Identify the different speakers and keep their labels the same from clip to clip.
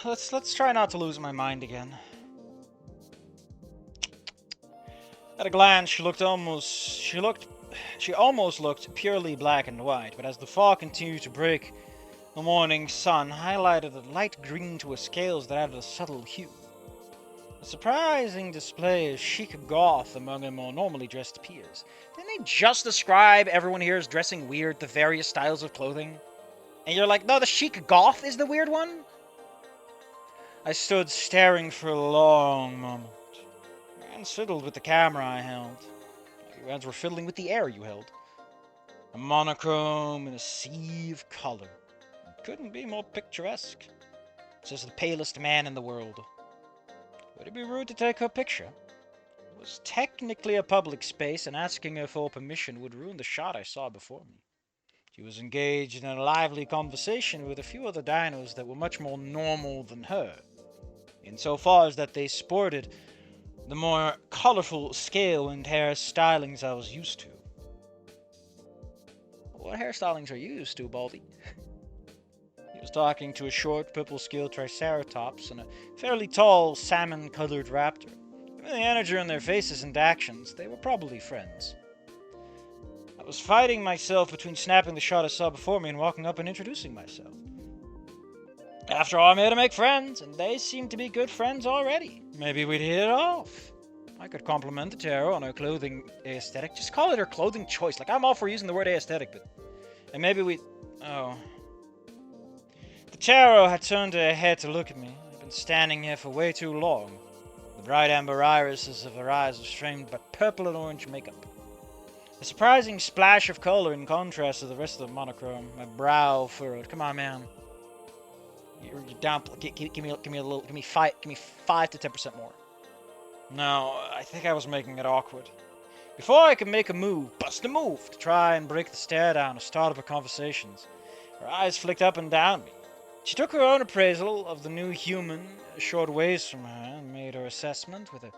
Speaker 1: let's try not to lose my mind again. At a glance, she almost looked purely black and white, but as the fog continued to break, the morning sun highlighted a light green to her scales that added a subtle hue. A surprising display of chic goth among her more normally dressed peers. Didn't they just describe everyone here as dressing weird, the various styles of clothing? And you're like, no, the chic goth is the weird one? I stood staring for a long moment. My hands fiddled with the camera I held. Your hands were fiddling with the air you held. A monochrome in a sea of color. It couldn't be more picturesque. Says the palest man in the world. Would it be rude to take her picture? It was technically a public space, and asking her for permission would ruin the shot I saw before me. She was engaged in a lively conversation with a few other dinos that were much more normal than her, insofar as that they sported the more colorful scale and hair stylings I was used to. What hairstylings are you used to, Baldy? He was talking to a short, purple-scaled triceratops and a fairly tall, salmon-colored raptor. Given the energy in their faces and actions, they were probably friends. I was fighting myself between snapping the shot I saw before me and walking up and introducing myself. After all, I'm here to make friends, and they seem to be good friends already. Maybe we'd hit it off. I could compliment the tarot on her clothing aesthetic. Just call it her clothing choice. Like, I'm all for using the word aesthetic, but... And maybe we... Oh... The tarot had turned her head to look at me. I'd been standing here for way too long. The bright amber irises of her eyes were framed by purple and orange makeup. A surprising splash of color in contrast to the rest of the monochrome. My brow furrowed. Come on, man. You're down. Give me 5 to 10% more. No, I think I was making it awkward. Before I could make a move, bust a move, to try and break the stare down or start up her conversations, her eyes flicked up and down me. She took her own appraisal of the new human a short ways from her and made her assessment with a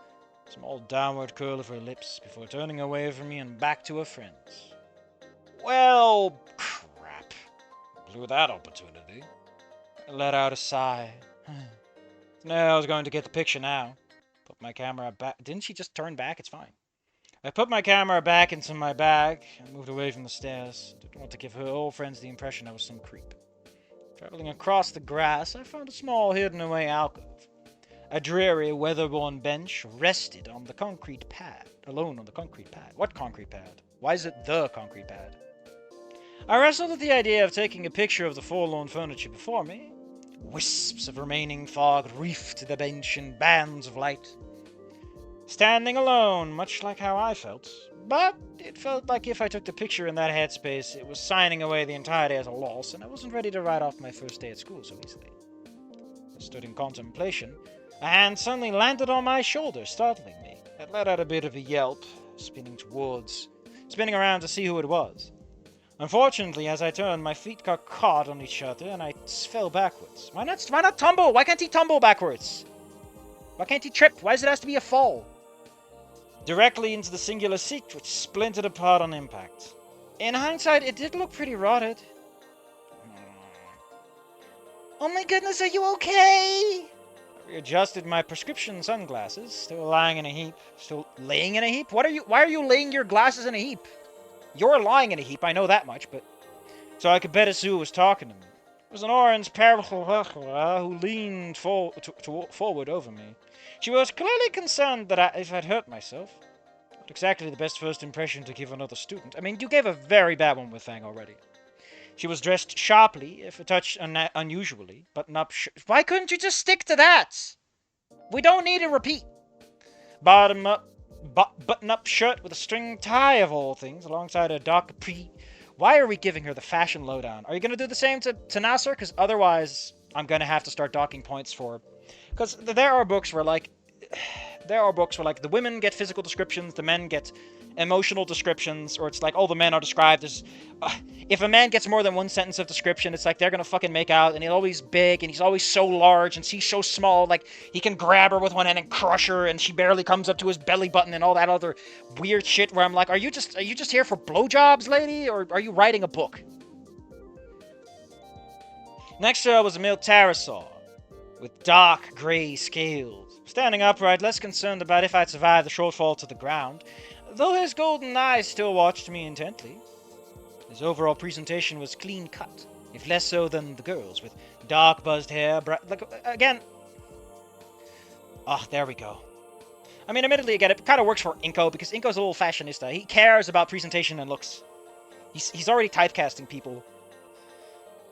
Speaker 1: small downward curl of her lips before turning away from me and back to her friends. Well, crap. Blew that opportunity. I let out a sigh. No, I was going to get the picture now. Put my camera back. Didn't she just turn back? It's fine. I put my camera back into my bag and moved away from the stairs. Didn't want to give her old friends the impression I was some creep. Traveling across the grass, I found a small hidden-away alcove. A dreary, weather-worn bench rested on the concrete pad. Alone on the concrete pad. What concrete pad? Why is it the concrete pad? I wrestled with the idea of taking a picture of the forlorn furniture before me. Wisps of remaining fog reefed the bench in bands of light. Standing alone, much like how I felt. But it felt like if I took the picture in that headspace, it was signing away the entire day as a loss, and I wasn't ready to write off my first day at school so easily. I stood in contemplation. A hand suddenly landed on my shoulder, startling me. It let out a bit of a yelp, spinning around to see who it was. Unfortunately, as I turned, my feet got caught on each other, and I fell backwards. Why not tumble? Why can't he tumble backwards? Why can't he trip? Why does it have to be a fall? Directly into the singular seat, which splintered apart on impact. In hindsight, it did look pretty rotted. Oh my goodness, are you okay? I readjusted my prescription sunglasses, still lying in a heap. Still laying in a heap? Why are you laying your glasses in a heap? You're lying in a heap, I know that much, but... So I could better see who was talking to me. It was an orange parrot who leaned forward over me. She was clearly concerned that if I'd hurt myself. Not exactly the best first impression to give another student. I mean, you gave a very bad one with Fang already. She was dressed sharply, if a touch unusually, button-up Why couldn't you just stick to that? We don't need a repeat. Button-up shirt with a string tie of all things, alongside a dark capri. Why are we giving her the fashion lowdown? Are you going to do the same to Nasser? Because otherwise, I'm going to have to start docking points for... Because there are books where, like, the women get physical descriptions, the men get emotional descriptions, or it's like, oh, the men are described as... if a man gets more than one sentence of description, it's like they're gonna fucking make out, and he's always big, and he's always so large, and she's so small, like, he can grab her with one hand and crush her, and she barely comes up to his belly button, and all that other weird shit where I'm like, are you just here for blowjobs, lady, or are you writing a book? Next to her was a male pterosaur. with dark grey scales. Standing upright, less concerned about if I'd survive the shortfall to the ground, though his golden eyes still watched me intently. His overall presentation was clean cut, if less so than the girls, with dark buzzed hair, again... Oh, there we go. I mean, admittedly, again, it kind of works for Inko, because Inko's a little fashionista. He cares about presentation and looks. He's already typecasting people.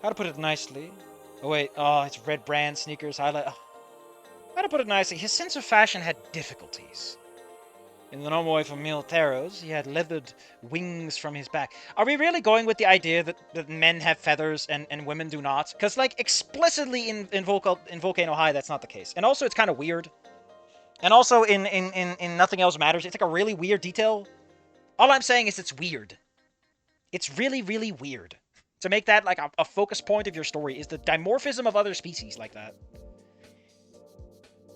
Speaker 1: How to put it nicely? Oh, wait. Oh, it's red brand sneakers, highlight... Oh. How to put it nicely? His sense of fashion had difficulties. In the normal way for militaros, he had leathered wings from his back. Are we really going with the idea that men have feathers and women do not? Because, like, explicitly in Volcano High, that's not the case. And also, it's kind of weird. And also, in Nothing Else Matters, it's like a really weird detail. All I'm saying is it's weird. It's really, really weird. To make that, like, a focus point of your story is the dimorphism of other species like that.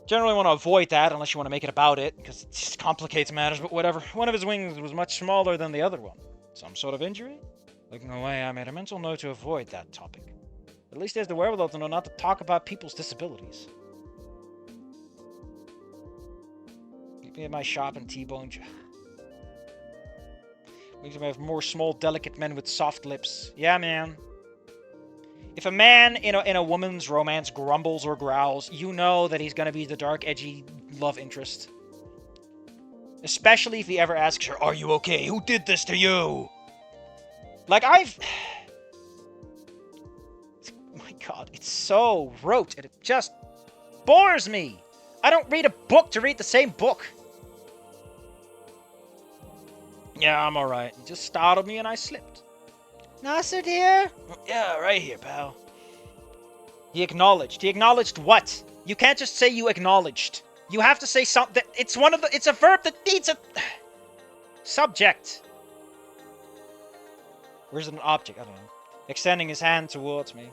Speaker 1: Generally want to avoid that unless you want to make it about it, because it just complicates matters, but whatever. One of his wings was much smaller than the other one. Some sort of injury? Looking away, I made a mental note to avoid that topic. At least he has the wherewithal to know not to talk about people's disabilities. Meet me at my shop in T-Bone. We have more small, delicate men with soft lips. Yeah, man. If a man in a woman's romance grumbles or growls, you know that he's gonna be the dark, edgy love interest. Especially if he ever asks her, "Are you okay? Who did this to you?" Like, oh my god, it's so rote, and it just bores me! I don't read a book to read the same book! Yeah, I'm alright. He just startled me and I slipped. Nasser, dear? Yeah, right here, pal. He acknowledged. He acknowledged what? You can't just say you acknowledged. You have to say something. It's a verb that needs a subject. Where's an object? I don't know. Extending his hand towards me.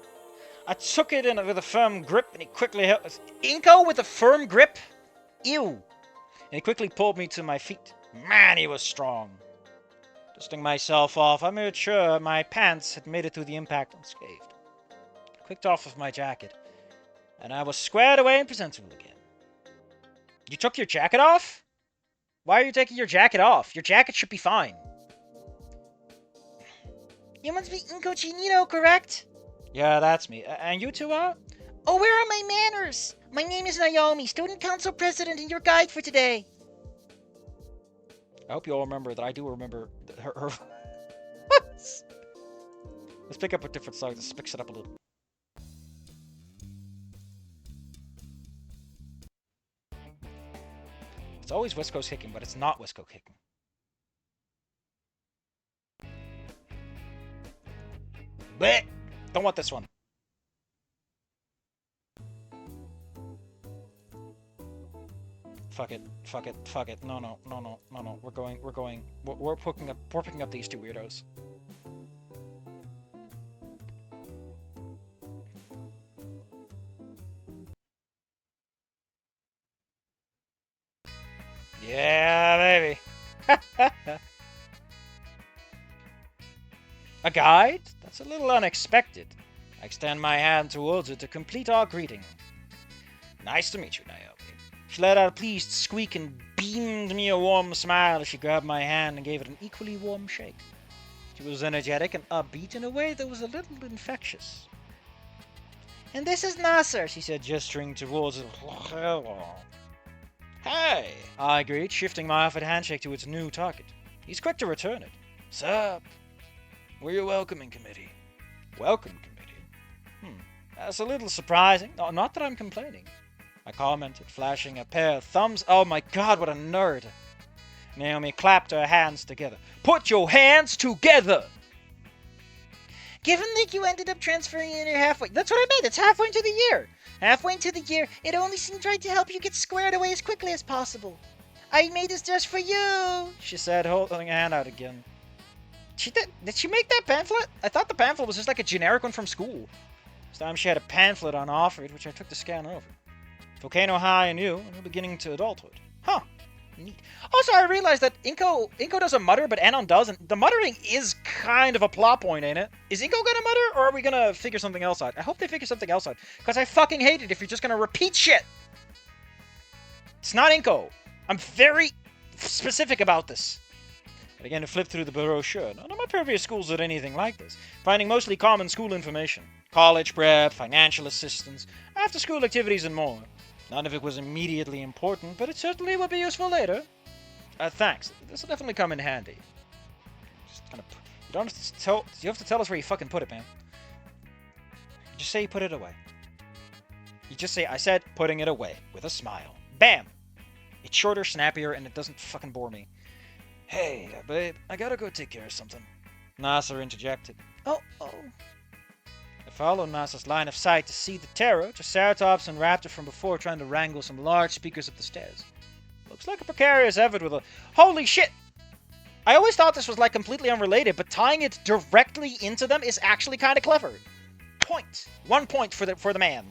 Speaker 1: I took it in with a firm grip, and he quickly held... Inko with a firm grip? Ew. And he quickly pulled me to my feet. Man, he was strong. Dusting myself off, I made sure my pants had made it through the impact unscathed. I clicked off of my jacket, and I was squared away and presentable again. You took your jacket off? Why are you taking your jacket off? Your jacket should be fine. You must be Inko Chinito, correct? Yeah, that's me. And you two are? Oh, where are my manners? My name is Naomi, student council president and your guide for today. I hope you all remember that I do remember her. Let's pick up a different song. Let's mix it up a little. It's always West Coast kicking, but it's not West Coast kicking. Blech! Don't want this one. Fuck it. Fuck it. Fuck it. No. We're picking up these two weirdos. Yeah, baby. A guide? That's a little unexpected. I extend my hand towards her to complete our greeting. Nice to meet you, Naomi. She let out a pleased squeak and beamed me a warm smile as she grabbed my hand and gave it an equally warm shake. She was energetic and upbeat in a way that was a little infectious. And this is Nasser, she said, gesturing towards it. Hey, I agreed, shifting my offered handshake to its new target. He's quick to return it. Sup? We're your welcoming committee. Welcome committee? That's a little surprising. No, not that I'm complaining. I commented, flashing a pair of thumbs. Oh my god, what a nerd. Naomi clapped her hands together. Put your hands together! Given that you ended up transferring in here halfway... That's what I meant, it's halfway into the year. Halfway into the year, it only seemed right to help you get squared away as quickly as possible. I made this just for you, she said, holding a hand out again. Did she make that pamphlet? I thought the pamphlet was just like a generic one from school. This time she had a pamphlet unoffered, which I took to scan over. Volcano High and you, and we're beginning to adulthood. Huh. Neat. Also, I realized that Inko doesn't mutter, but Anon doesn't. The muttering is kind of a plot point, ain't it? Is Inko gonna mutter, or are we gonna figure something else out? I hope they figure something else out, because I fucking hate it if you're just gonna repeat shit. It's not Inko. I'm very specific about this. I began to flip through the brochure. None of my previous schools did anything like this, finding mostly common school information. College prep, financial assistance, after-school activities, and more. None of it was immediately important, but it certainly would be useful later. Thanks. This will definitely come in handy. Just kind of... You don't have to tell... You have to tell us where you fucking put it, man. You just say you put it away. You just say, I said putting it away, with a smile. Bam! It's shorter, snappier, and it doesn't fucking bore me. Hey, babe, I gotta go take care of something. Nasser interjected. Oh. I followed Nasser's line of sight to see the terror, Triceratops and Raptor from before trying to wrangle some large speakers up the stairs. Looks like a precarious effort with a... Holy shit! I always thought this was like completely unrelated, but tying it directly into them is actually kind of clever. Point. 1 point for the man.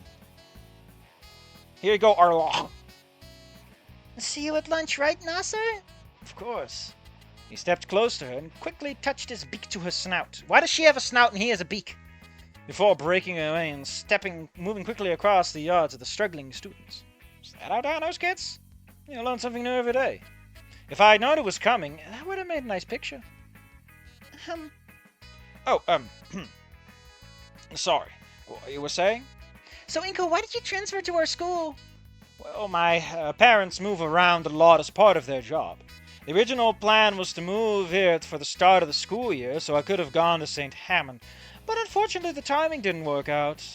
Speaker 1: Here you go, Arloch. See you at lunch, right, Nasser? Of course. He stepped close to her and quickly touched his beak to her snout. Why does she have a snout and he has a beak? Before breaking away and moving quickly across the yard to the struggling students. Is that how dinos, kids? You learn something new every day. If I had known it was coming, that would have made a nice picture. Sorry. What you were saying? So, Inko, why did you transfer to our school? Well, my parents move around a lot as part of their job. The original plan was to move here for the start of the school year, so I could have gone to St. Hammond. But unfortunately, the timing didn't work out.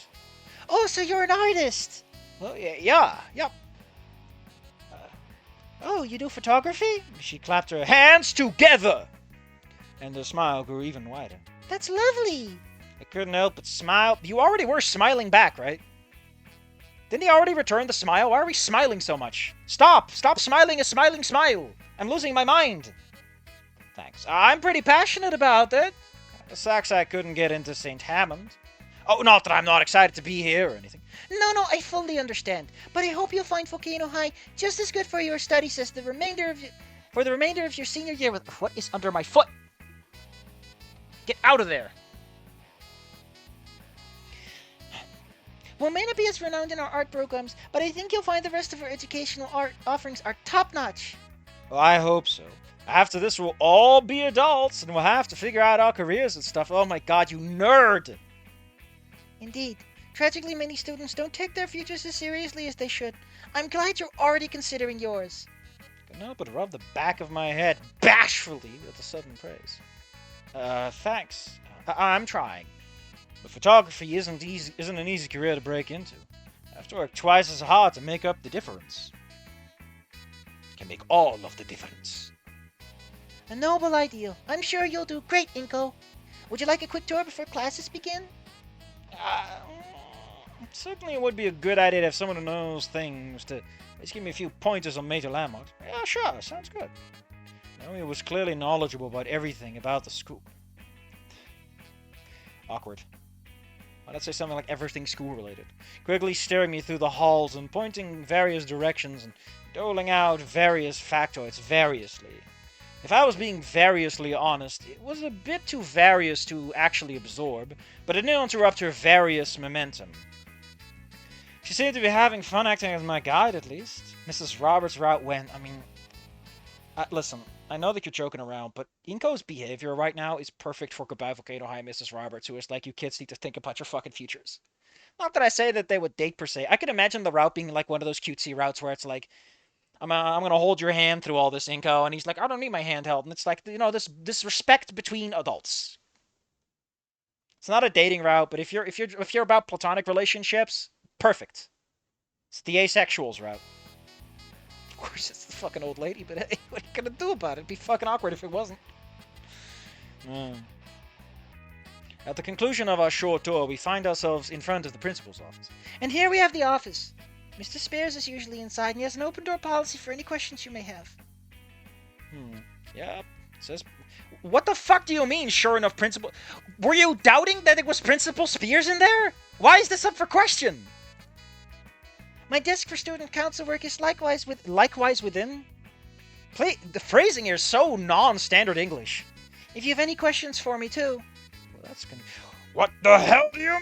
Speaker 1: Oh, so you're an artist? Well, yeah. Oh, you do photography? She clapped her hands together, and her smile grew even wider. That's lovely. I couldn't help but smile. You already were smiling back, right? Didn't he already return the smile? Why are we smiling so much? Stop smiling a smiling smile. I'm losing my mind. Thanks. I'm pretty passionate about it. Sucks I couldn't get into St. Hammond. Oh, not that I'm not excited to be here or anything. No, I fully understand. But I hope you'll find Volcano High just as good for your studies as the remainder of your senior year. What is under my foot? Get out of there. We may not be as renowned in our art programs, but I think you'll find the rest of our educational art offerings are top-notch. Well, I hope so. After this, we'll all be adults, and we'll have to figure out our careers and stuff. Oh my god, you nerd! Indeed. Tragically, many students don't take their futures as seriously as they should. I'm glad you're already considering yours. Couldn't help but rub the back of my head bashfully with the sudden praise. Thanks. I'm trying. But photography isn't an easy career to break into. I have to work twice as hard to make up the difference. Can make all of the difference. A noble ideal. I'm sure you'll do great, Inko. Would you like a quick tour before classes begin? Certainly it would be a good idea to have someone who knows things to just give me a few pointers on major landmarks. Yeah, sure, sounds good. Naomi was clearly knowledgeable about everything about the school. Awkward. Why not say something like everything school-related? Quickly staring me through the halls and pointing various directions and doling out various factoids variously. If I was being variously honest, it was a bit too various to actually absorb, but it didn't interrupt her various momentum. She seemed to be having fun acting as my guide, at least. Mrs. Roberts' route went, listen, I know that you're joking around, but Inko's behavior right now is perfect for Goodbye Volcano High Mrs. Roberts, who is like, you kids need to think about your fucking futures. Not that I say that they would date per se. I could imagine the route being like one of those cutesy routes where it's like, I'm gonna hold your hand through all this, Inko, and he's like, I don't need my hand held, and it's like, this respect between adults. It's not a dating route, but if you're about platonic relationships, perfect. It's the asexuals route. Of course, it's the fucking old lady, but hey, what are you gonna do about it? It'd be fucking awkward if it wasn't. At the conclusion of our short tour, we find ourselves in front of the principal's office. And here we have the office. Mr. Spears is usually inside, and he has an open-door policy for any questions you may have. Yeah, it says... What the fuck do you mean, sure enough, Principal... Were you doubting that it was Principal Spears in there? Why is this up for question? My desk for student council work is likewise within. The phrasing here is so non-standard English. If you have any questions for me, too. Well, that's gonna... What the hell do you...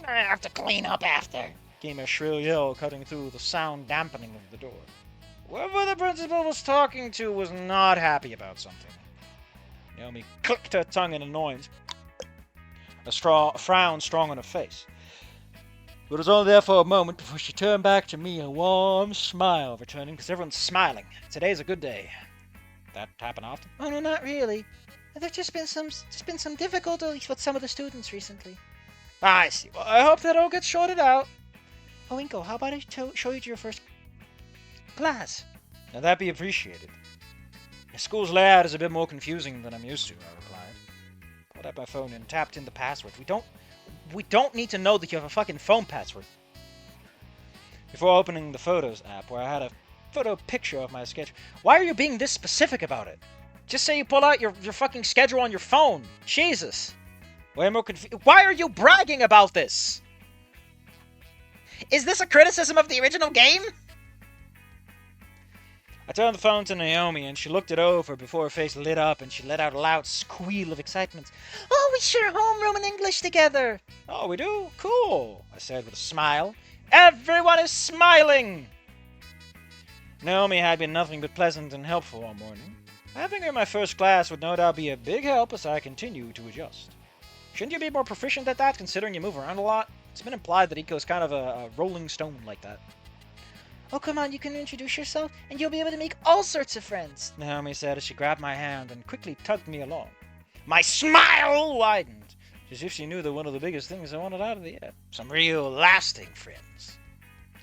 Speaker 1: I have to clean up after. Came a shrill yell cutting through the sound dampening of the door. Whoever the principal was talking to was not happy about something. Naomi clicked her tongue in annoyance. A frown strong on her face. But it was only there for a moment before she turned back to me, a warm smile returning, because everyone's smiling. Today's a good day. That happen often? Oh, no, not really. There's just been some difficulties with some of the students recently. I see. Well, I hope that all gets sorted out. Oh, Inko, how about I show you to your first class? Now, that'd be appreciated. The school's layout is a bit more confusing than I'm used to, I replied. Pulled out my phone and tapped in the password. We don't need to know that you have a fucking phone password. Before opening the Photos app, where I had a photo picture of my sketch. Why are you being this specific about it? Just say you pull out your fucking schedule on your phone. Jesus. Way more confused. Why are you bragging about this? Is this a criticism of the original game? I turned the phone to Naomi, and she looked it over before her face lit up, and she let out a loud squeal of excitement. Oh, we share homeroom and English together. Oh, we do? Cool, I said with a smile. Everyone is smiling! Naomi had been nothing but pleasant and helpful all morning. Having her in my first class would no doubt be a big help as I continue to adjust. Shouldn't you be more proficient at that, considering you move around a lot? It's been implied that Iko's kind of a rolling stone like that. Oh, come on, you can introduce yourself, and you'll be able to make all sorts of friends, Naomi said as she grabbed my hand and quickly tugged me along. My smile widened, as if she knew that one of the biggest things I wanted out of the air. Some real lasting friends.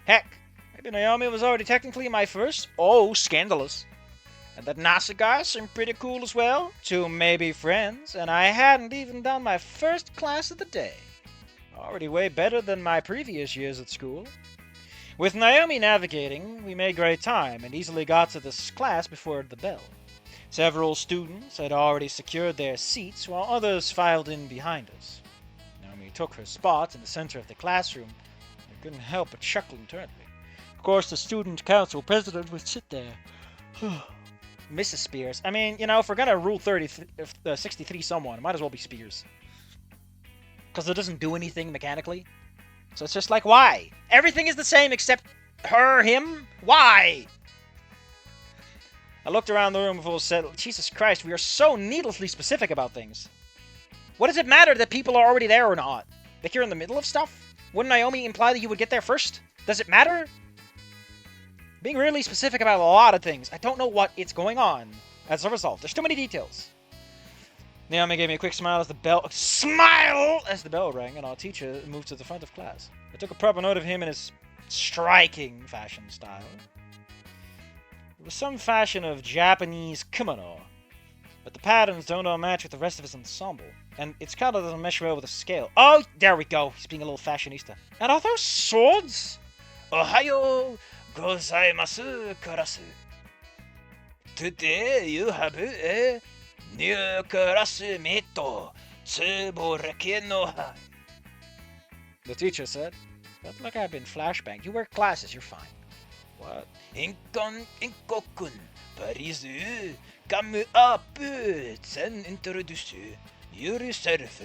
Speaker 1: Heck, maybe Naomi was already technically my first. Oh, scandalous. And that NASA guy seemed pretty cool as well. 2 maybe friends, and I hadn't even done my first class of the day. Already way better than my previous years at school. With Naomi navigating, we made great time and easily got to this class before the bell. Several students had already secured their seats, while others filed in behind us. Naomi took her spot in the center of the classroom, and couldn't help but chuckle internally. Of course, the student council president would sit there. Mrs. Spears. I mean, you know, if we're gonna rule 63 someone, it might as well be Spears. Because it doesn't do anything mechanically. So it's just like, why? Everything is the same except her, him? Why? I looked around the room before said, Jesus Christ, we are so needlessly specific about things. What does it matter that people are already there or not? Like you're in the middle of stuff? Wouldn't Naomi imply that you would get there first? Does it matter? Being really specific about a lot of things. I don't know what is going on as a result. There's too many details. Naomi gave me a quick smile as the bell rang, and our teacher moved to the front of class. I took a proper note of him in his striking fashion style. It was some fashion of Japanese kimono, but the patterns don't all match with the rest of his ensemble, and its color doesn't mesh well with the scale. Oh, there we go. He's being a little fashionista. And are those swords? Ohayo gozaimasu, karasu. Today you have a new classmate, Tsuboreki no hai. The teacher said, "Felt like I've been flashbanged. You wear glasses, you're fine." What? Inko-kun, parisu, come up, and introduce yourself.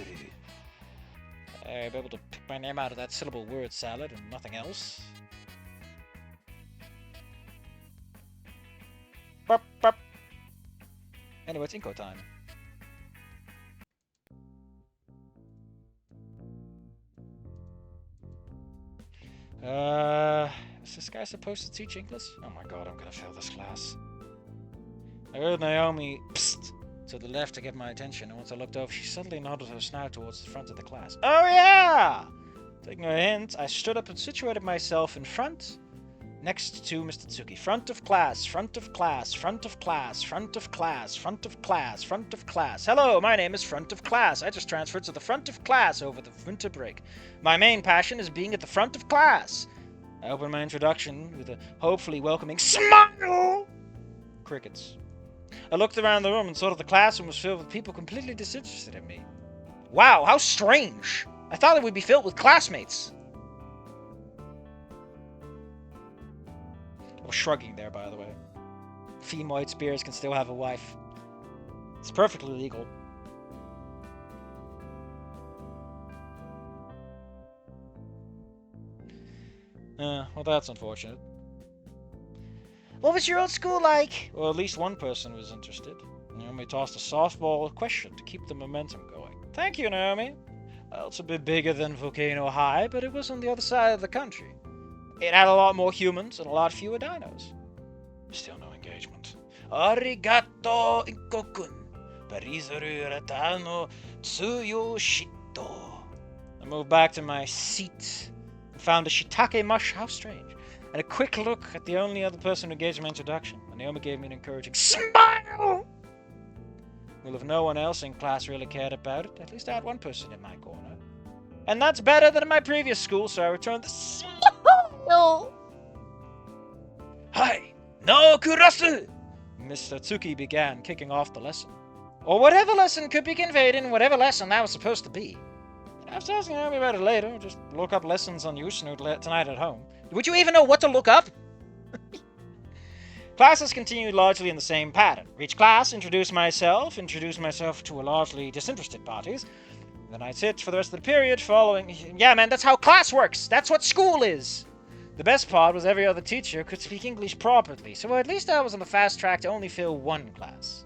Speaker 1: I'll be able to pick my name out of that syllable word salad and nothing else. Burp, burp. Anyway, it's Inko time. Is this guy supposed to teach English? Oh my god, I'm gonna fail this class. I heard Naomi psst to the left to get my attention, and once I looked over, she suddenly nodded her snout towards the front of the class. Oh yeah! Taking her hint, I stood up and situated myself in front, next to Mr. Tsuki. Front of class, front of class, front of class, front of class, front of class, front of class. Hello, my name is Front of Class. I just transferred to the front of class over the winter break. My main passion is being at the front of class. I opened my introduction with a hopefully welcoming smile. Crickets. I looked around the room and saw that the classroom was filled with people completely disinterested in me. Wow, how strange. I thought it would be filled with classmates. I was shrugging there, by the way. femoid spears can still have a wife. It's perfectly legal. Well, that's unfortunate. What was your old school like? Well, at least one person was interested. Naomi tossed a softball question to keep the momentum going. Thank you, Naomi. Well, it's a bit bigger than Volcano High, but it was on the other side of the country. It had a lot more humans and a lot fewer dinos. Still no engagement. Arigato inkokun. Parizaru ratano tsuyo shito. I moved back to my seat and found a shiitake mush. How strange. And a quick look at the only other person who gave me an introduction. And Naomi gave me an encouraging smile. Well, if no one else in class really cared about it, at least I had one person in my corner. And that's better than in my previous school, so I returned the smile. Hi, no kurasu! Mr. Tsuki began, kicking off the lesson. Or whatever lesson could be conveyed in whatever lesson that was supposed to be. I was asking Naomi about it later. Just look up lessons on Snoot tonight at home. Would you even know what to look up? Classes continued largely in the same pattern. Reach class, introduce myself to a largely disinterested parties. Then I'd sit for the rest of the period following... Yeah, man, that's how class works! That's what school is! The best part was every other teacher could speak English properly, so at least I was on the fast track to only fail one class.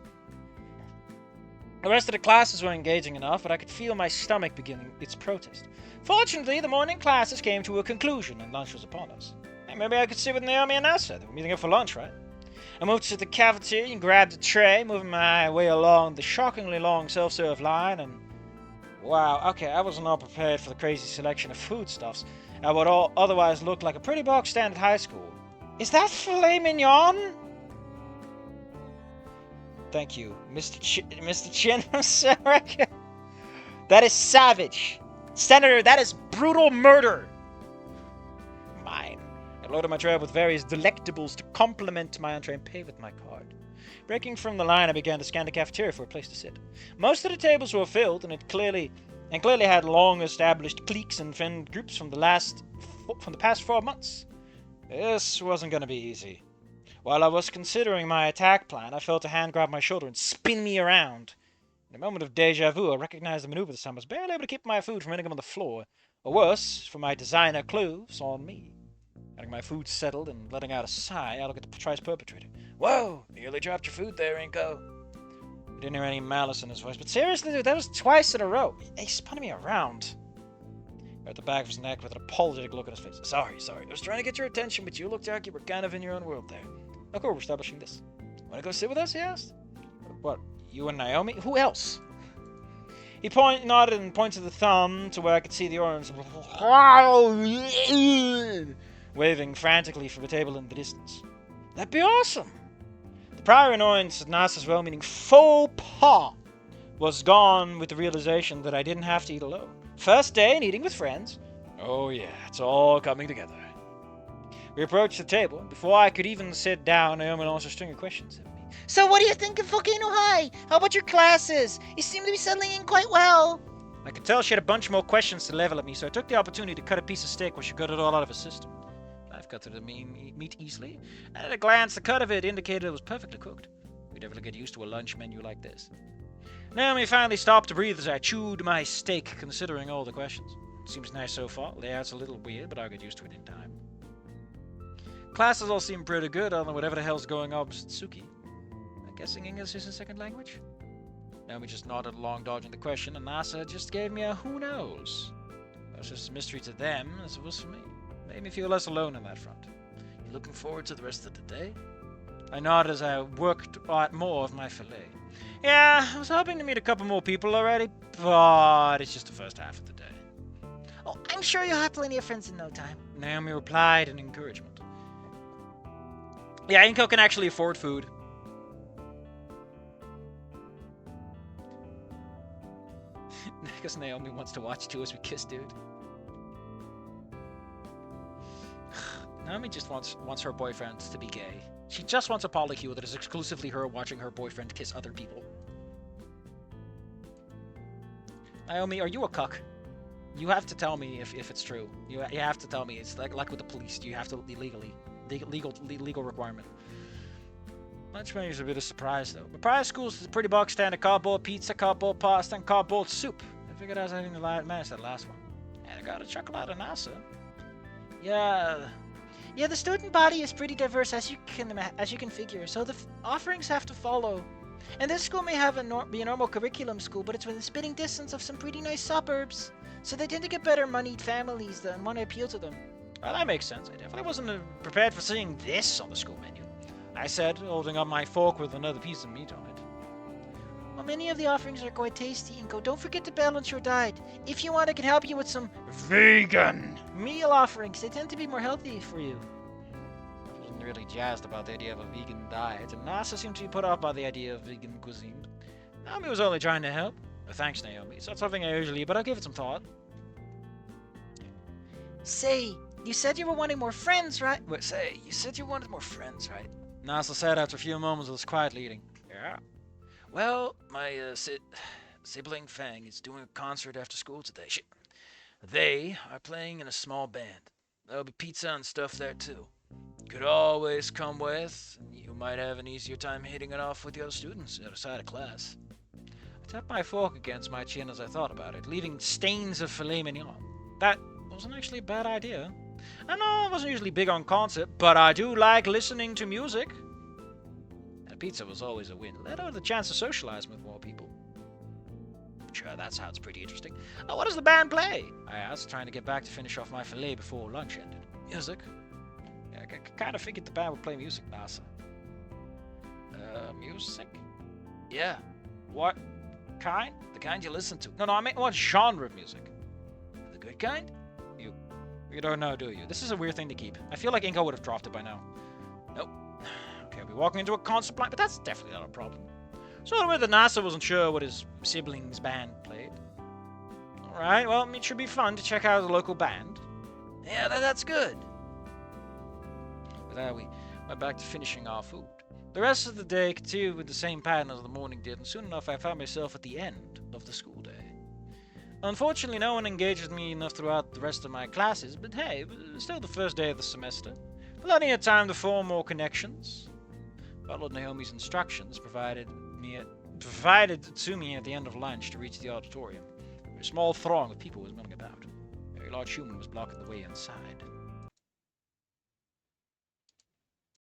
Speaker 1: The rest of the classes were engaging enough, but I could feel my stomach beginning its protest. Fortunately, the morning classes came to a conclusion and lunch was upon us. Hey, maybe I could sit with Naomi and Asa. They were meeting up for lunch, right? I moved to the cafeteria and grabbed a tray, moving my way along the shockingly long self-serve line, and... Wow, okay, I was not prepared for the crazy selection of foodstuffs at what all otherwise looked like a pretty bog standard high school. Is that filet mignon? Thank you, Mr. Chin, Sarah. That is savage. Senator, that is brutal murder. Mine. I loaded my tray up with various delectables to complement my entree and pay with my card. Breaking from the line, I began to scan the cafeteria for a place to sit. Most of the tables were filled, and it clearly had long-established cliques and friend groups from the past 4 months. This wasn't going to be easy. While I was considering my attack plan, I felt a hand grab my shoulder and spin me around. In a moment of deja vu, I recognized the maneuver this time. I was barely able to keep my food from hitting him on the floor, or worse, for my designer clothes on me. Getting my food settled and letting out a sigh, I look at the tri's perpetrator. Whoa! Nearly dropped your food there, Inko. I didn't hear any malice in his voice, but seriously, dude, that was twice in a row. He spun me around. I at the back of his neck with an apologetic look on his face. Sorry. I was trying to get your attention, but you looked like you were kind of in your own world there. Oh, cool, we're establishing this. Want to go sit with us, he asked? What, you and Naomi? Who else? He nodded and pointed the thumb to where I could see the orange waving frantically from a table in the distance. That'd be awesome! The prior annoyance at Nasa's well-meaning faux pas was gone with the realization that I didn't have to eat alone. First day and eating with friends. Oh yeah, it's all coming together. We approached the table, and before I could even sit down, Naomi launched a string of questions at me. So what do you think of Volcano High? How about your classes? You seem to be settling in quite well. I could tell she had a bunch more questions to level at me, so I took the opportunity to cut a piece of steak while she got it all out of her system. I've cut through the meat easily, and at a glance, the cut of it indicated it was perfectly cooked. We'd never get used to a lunch menu like this. Naomi finally stopped to breathe as I chewed my steak, considering all the questions. Seems nice so far. Layout's a little weird, but I'll get used to it in time. Classes all seem pretty good, other than whatever the hell's going on with Suki. I'm guessing English is a second language? Naomi just nodded along, dodging the question, and Nasa just gave me a who knows. It was just a mystery to them, as it was for me. Made me feel less alone on that front. You looking forward to the rest of the day? I nodded as I worked at more of my fillet. Yeah, I was hoping to meet a couple more people already, but it's just the first half of the day. Oh, I'm sure you'll have plenty of friends in no time. Naomi replied in encouragement. Yeah, Inko can actually afford food. I guess Naomi wants to watch too as we kiss, dude. Naomi just wants her boyfriend to be gay. She just wants a polycule that is exclusively her watching her boyfriend kiss other people. Naomi, are you a cuck? You have to tell me if it's true. You have to tell me. It's like with the police. You have to legal requirement. Lunch menu's a bit of a surprise, though. My prior school's a pretty box standard: cardboard pizza, cardboard pasta, and cardboard soup. I figured I was having to manage that last one. And I got a chocolate and NASA. Yeah. Yeah, the student body is pretty diverse, as you can figure, so the offerings have to follow. And this school may have be a normal curriculum school, but it's within spitting distance of some pretty nice suburbs, so they tend to get better moneyed families that want to appeal to them. Well, that makes sense. I definitely wasn't prepared for seeing this on the school menu, I said, holding up my fork with another piece of meat on it. Well, many of the offerings are quite tasty, Inko. Don't forget to balance your diet. If you want, I can help you with some vegan meal offerings. They tend to be more healthy for you. I wasn't really jazzed about the idea of a vegan diet, and Nasa seemed to be put off by the idea of vegan cuisine. Naomi was only trying to help. Thanks, Naomi. It's not something I usually eat, but I'll give it some thought. Say, you said you were wanting more friends, right? You said you wanted more friends, right? Nasa said after a few moments of quiet eating. Yeah. Well, my sibling Fang is doing a concert after school today. They are playing in a small band. There'll be pizza and stuff there too. Could always come with, and you might have an easier time hitting it off with the other students outside of class. I tapped my fork against my chin as I thought about it, leaving stains of filet mignon. That wasn't actually a bad idea. I know I wasn't usually big on concert, but I do like listening to music. And pizza was always a win. Let her the chance to socialize with more people. Sure, that sounds pretty interesting. What does the band play? I asked, trying to get back to finish off my filet before lunch ended. Music? Yeah, I kind of figured the band would play music, Nasa. Music? Yeah. What kind? The kind you listen to. No, I mean what genre of music? The good kind? You don't know, do you? This is a weird thing to keep. I feel like Inko would have dropped it by now. Nope. Okay, we're walking into a concert blind, but that's definitely not a problem. So the NASA wasn't sure what his siblings' band played. Alright, well, it should be fun to check out the local band. Yeah, that's good. With that, we went back to finishing our food. The rest of the day continued with the same pattern as the morning did, and soon enough I found myself at the end of the school day. Unfortunately, no one engaged with me enough throughout the rest of my classes, but hey, it was still the first day of the semester. Plenty of time to form more connections. Followed Naomi's instructions provided to me at the end of lunch to reach the auditorium, where a small throng of people was milling about. A very large human was blocking the way inside.